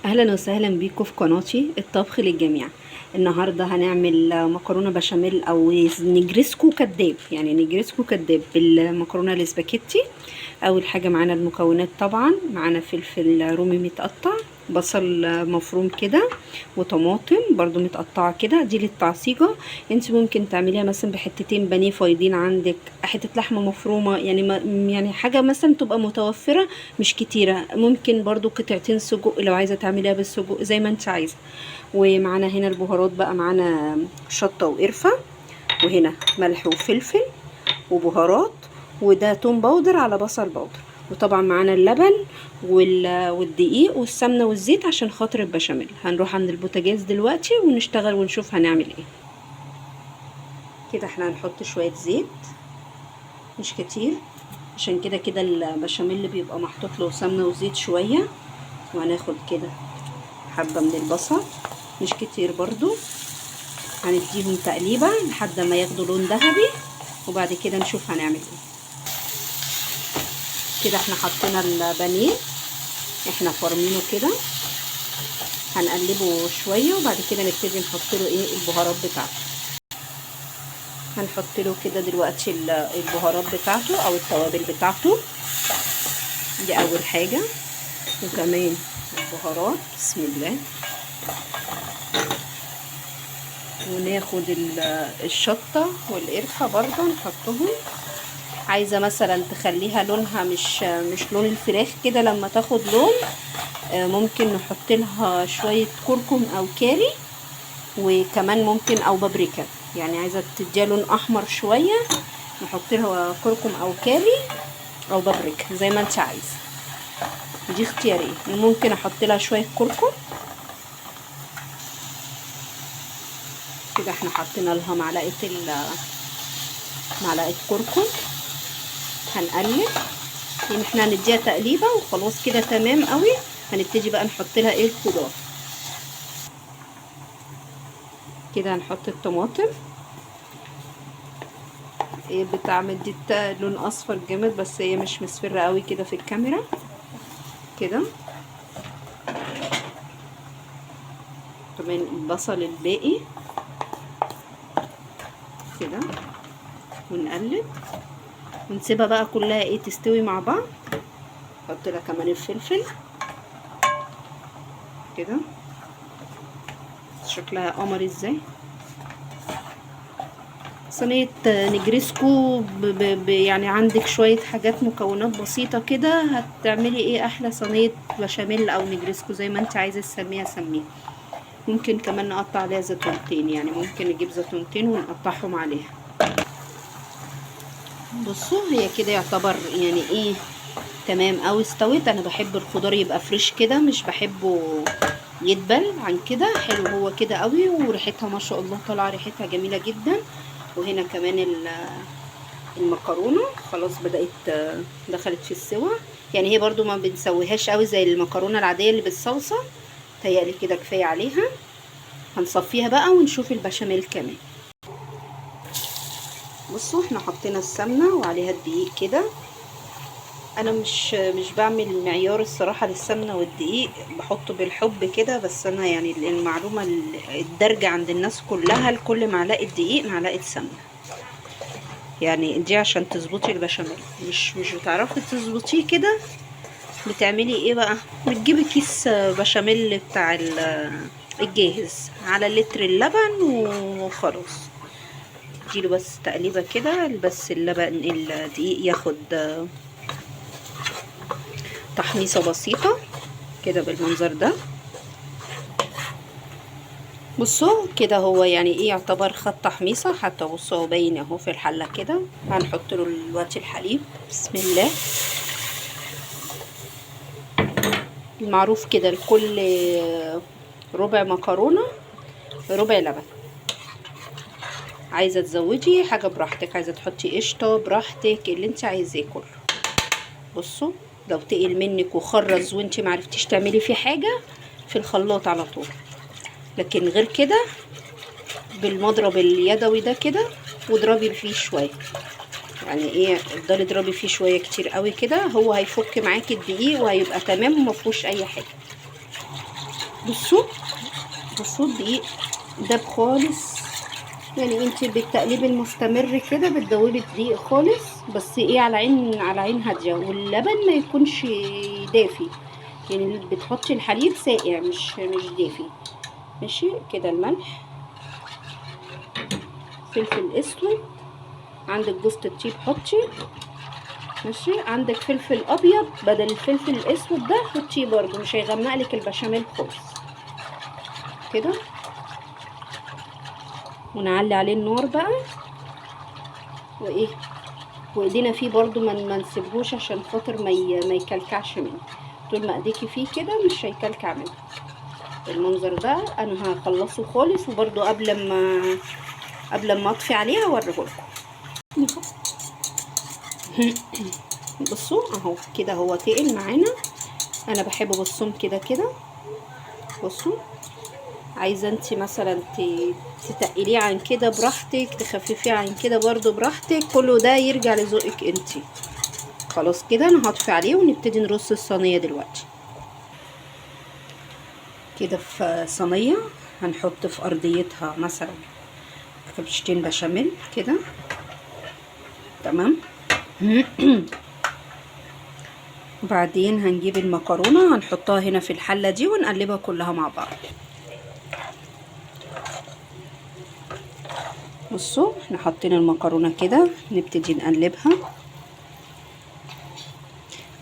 اهلا وسهلا بيكم في قناتي الطبخ للجميع. النهارده هنعمل مكرونه بشاميل او نجرسكو كداب، يعني نجرسكو كداب بالمكرونه الاسباجيتي. اول حاجه معانا المكونات، طبعا معانا فلفل رومي متقطع، بصل مفروم كده، وطماطم برضو متقطعه كده، دي للتعصيجه. انت ممكن تعمليها مثلا بحتتين بانيه فايضين عندك، حته لحمه مفرومه، يعني يعني حاجه مثلا تبقى متوفره مش كتيره. ممكن برضو قطعتين سجق لو عايزه تعمليها بالسجق زي ما انت عايزه. ومعانا هنا البهارات بقى، معانا شطه وقرفه، وهنا ملح وفلفل وبهارات، وده توم باودر على بصل باودر. وطبعا معانا اللبن والدقيق والسمنه والزيت عشان خاطر البشاميل. هنروح عند البوتاجاز دلوقتي ونشتغل ونشوف هنعمل ايه. كده احنا هنحط شويه زيت، مش كتير، عشان كده كده البشاميل بيبقى محطوط له سمنه وزيت شويه. وهناخد كده حبه من البصل، مش كتير برضو، هنديهم تقليبه لحد ما ياخدوا لون ذهبي، وبعد كده نشوف هنعمل ايه. كده احنا حطينا البانيه، احنا فرمينه كده، هنقلبه شويه وبعد كده نبتدي نحط له ايه البهارات بتاعته. هنحط له كده دلوقتي البهارات بتاعته او التوابل بتاعته، دي اول حاجه. وكمان البهارات، بسم الله. وناخد الشطه والقرفه برضه نحطهم. عايزه مثلا تخليها لونها مش لون الفراخ كده، لما تاخد لون ممكن نحط لها شويه كركم او كاري، وكمان ممكن او بابريكا، يعني عايزه تديها لون احمر شويه نحط لها كركم او كاري او بابريكا زي ما انت عايزه، دي اختياريه. ممكن احط لها شويه كركم كده. احنا حطينا لها معلقه كركم. هنقلب، يعني احنا هنديها تقليبه وخلاص كده تمام قوي. هنبتدي بقى نحط لها ايه الخضار. كده هنحط الطماطم، ايه بتعمل دي لون اصفر جامد، بس هي مش مصفرة قوي كده في الكاميرا كده. كمان البصل الباقي كده، ونقلب ونسيبها بقى كلها ايه تستوي مع بعض. نحط لها كمان الفلفل كده. شكلها قمر ازاي صينيه نجرسكو يعني عندك شويه حاجات مكونات بسيطه كده هتعملي ايه احلى صينيه بشاميل او نجرسكو زي ما انت عايزه تسميها سميها. ممكن كمان نقطع عليها زيتونتين، يعني ممكن نجيب زيتونتين ونقطعهم عليها. بصوا هي كده يعتبر يعني ايه تمام او استوت. انا بحب الخضار يبقى فريش كده، مش بحبه يدبل عن كده. حلو هو كده قوي، وريحتها ما شاء الله طالعه ريحتها جميله جدا. وهنا كمان المكرونه خلاص بدات دخلت في السوا، يعني هي برضو ما بنسويهاش قوي زي المكرونه العاديه اللي بالصلصه. تهيألي كده كفايه عليها. هنصفيها بقى ونشوف البشاميل كمان. بصوا احنا حطينا السمنه وعليها الدقيق كده. انا مش بعمل معيار الصراحه للسمنه والدقيق، بحطه بالحب كده، بس انا يعني المعلومه الدارجه عند الناس كلها لكل معلقه دقيق معلقه سمنه، يعني دي عشان تظبطي البشاميل. مش بتعرفي تظبطيه كده، بتعملي ايه بقى؟ بتجيبي كيس بشاميل بتاع الجاهز على لتر اللبن وخلاص. اديله بس تقليبه كده، بس اللبن الدقيق ياخد تحميصه بسيطه كده بالمنظر ده. بصوا كده هو يعني ايه يعتبر خد تحميصه، حتى بصوا هو باين اهو في الحله كده. هنحط له دلوقتي الحليب، بسم الله. المعروف كده لكل ربع مكرونه ربع لبن. عايزه تزودي حاجه براحتك، عايزه تحطي قشطه براحتك، اللي انت عايزاه كله. بصوا لو تقل منك وخرز وانت معرفتيش تعملي فيه حاجه، في الخلاط على طول. لكن غير كده بالمضرب اليدوي ده كده، واضربي فيه شويه، يعني ايه افضلي اضربي فيه شويه كتير قوي كده، هو هيفك معاكي الدقيق وهيبقى تمام ومفيهوش اي حاجه. بصوا بصوا الدقيق داب خالص، يعني انت بالتقليب المستمر كده بتدوبي الدقيق خالص، بس ايه على عين هاديه، واللبن ما يكونش دافي، يعني بتحطي الحليب ساقع مش دافي. ماشي كده. الملح، فلفل اسود، عندك جوز الطيب حطي، ماشي، عندك فلفل ابيض بدل الفلفل الاسود ده حطيه برده، مش هيغمق لك البشاميل خالص كده. ونعلي عليه النار بقى، وايه، وايدينا فيه برضو ما نسيبهوش عشان خاطر ما يكلكعش منه. طول ما ايديكي فيه كده مش هيكلكع منه. المنظر ده انا هخلصه خالص، وبرضو قبل ما اطفي عليه هوريهولكم. بصوا اهو كده هو تقل معانا. انا بحبه بالصوم كده كده. بصوا، عايزه انت مثلا تتقليه عن كده براحتك، تخففيه عن كده برضو براحتك، كله ده يرجع لذوقك انت. خلاص كده انا هطفي عليه ونبتدي نرص الصينيه دلوقتي. كده في صينيه هنحط في ارضيتها مثلا كبشتين بشاميل كده، تمام. وبعدين هنجيب المكرونه هنحطها هنا في الحله دي ونقلبها كلها مع بعض. بصوا احنا حاطين المكرونه كده، نبتدي نقلبها.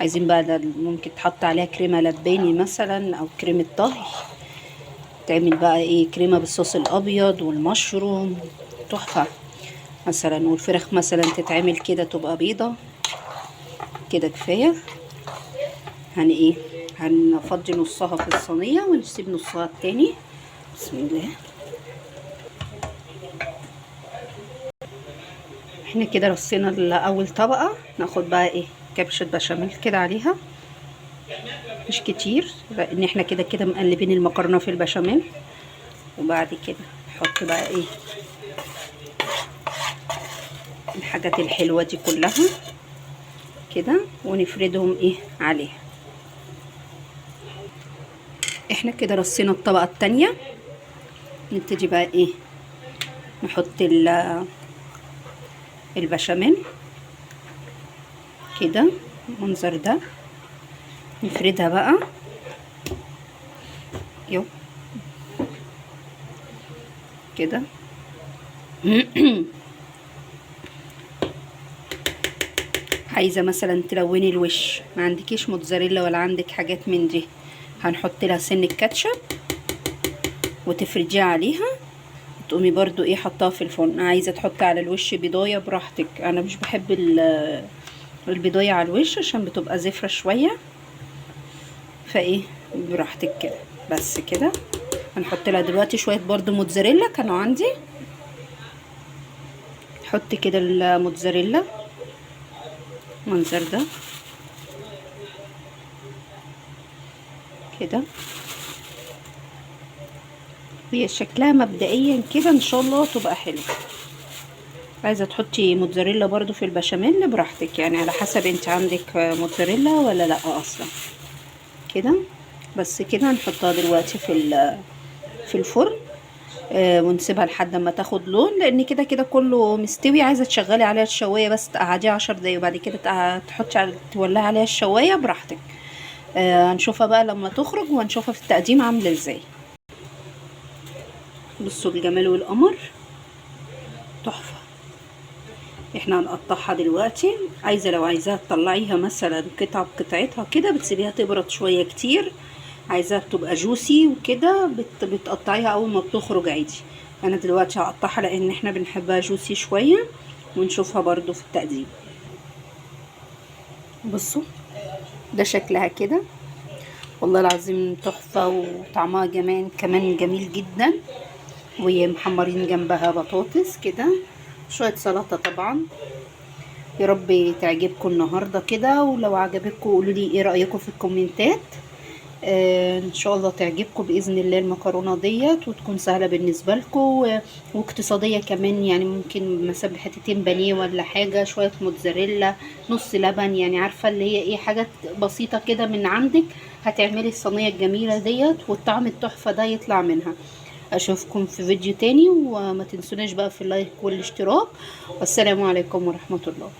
عايزين بقى ده ممكن تحط عليها كريمه لباني مثلا او كريمه طهي، تعمل بقى ايه كريمه بالصوص الابيض والمشروم، تحفه مثلا. والفراخ مثلا تتعمل كده تبقى بيضه كده كفايه. ايه، هنفضي نصها في الصينيه ونسيب نصها التاني. بسم الله. احنا كده رصينا اول طبقه، ناخد بقى ايه كبشه بشاميل كده عليها، مش كتير لان احنا كده كده مقلبين المكرونه في البشاميل. وبعد كده نحط بقى ايه الحاجات الحلوه دي كلها كده ونفردهم ايه عليها. احنا كده رصينا الطبقه التانية، نبتدي بقى ايه نحط البشاميل كده المنظر ده، نفردها بقى يو كده. عايزه مثلا تلوني الوش، ما عندكيش موتزاريلا ولا عندك حاجات من دي، هنحط لها سن الكاتشب وتفرجيها عليها، تقومي برضو ايه حطها في الفرن. عايزه تحطي على الوش بيضايه براحتك، انا مش بحب البيضايه على الوش عشان بتبقى زفره شويه، فايه براحتك كده. بس كده هنحط لها دلوقتي شويه برضو موتزاريلا كانوا عندي، حط كده الموتزاريلا المنظر ده كده. هي شكلها مبدئيا كده ان شاء الله تبقى حلوه. عايزه تحطي موتزاريلا برضو في البشاميل براحتك، يعني على حسب انت عندك موتزاريلا ولا لا اصلا كده. بس كده هنحطها دلوقتي في الفرن، ونسيبها لحد ما تاخد لون، لان كده كده كله مستوي. عايزه تشغلي عليها الشوايه بس تقعديها 10 دقايق وبعد كده تحطي تولعي عليها الشوايه براحتك. هنشوفها بقى لما تخرج وهنشوفها في التقديم عامله ازاي. بصوا الجمال والقمر، تحفه. احنا هنقطعها دلوقتي. لو عايزاها تطلعيها مثلا قطعه بقطعتها كده، بتسيبيها تبرد شويه كتير. عايزاها تبقى جوسي وكده بتقطعيها اول ما بتخرج عادي. انا دلوقتي هقطعها لان احنا بنحبها جوسي شويه، ونشوفها برضو في التقديم. بصوا ده شكلها كده، والله العظيم تحفه، وطعمها كمان جميل جدا. ومحمرين جنبها بطاطس كده، شويه سلطه طبعا. يا رب تعجبكم النهارده كده، ولو عجبتكم قولوا لي ايه رايكم في الكومنتات. ان شاء الله تعجبكم باذن الله المكرونه ديت، وتكون سهله بالنسبه لكم واقتصاديه كمان. يعني ممكن مثلا حتتين بانيه ولا حاجه، شويه موتزاريلا، نص لبن، يعني عارفه اللي هي ايه حاجات بسيطه كده من عندك هتعملي الصينية الجميلة ديت والطعم التحفة ده يطلع منها. اشوفكم في فيديو تاني، وما تنسوناش بقى في اللايك والاشتراك، والسلام عليكم ورحمة الله.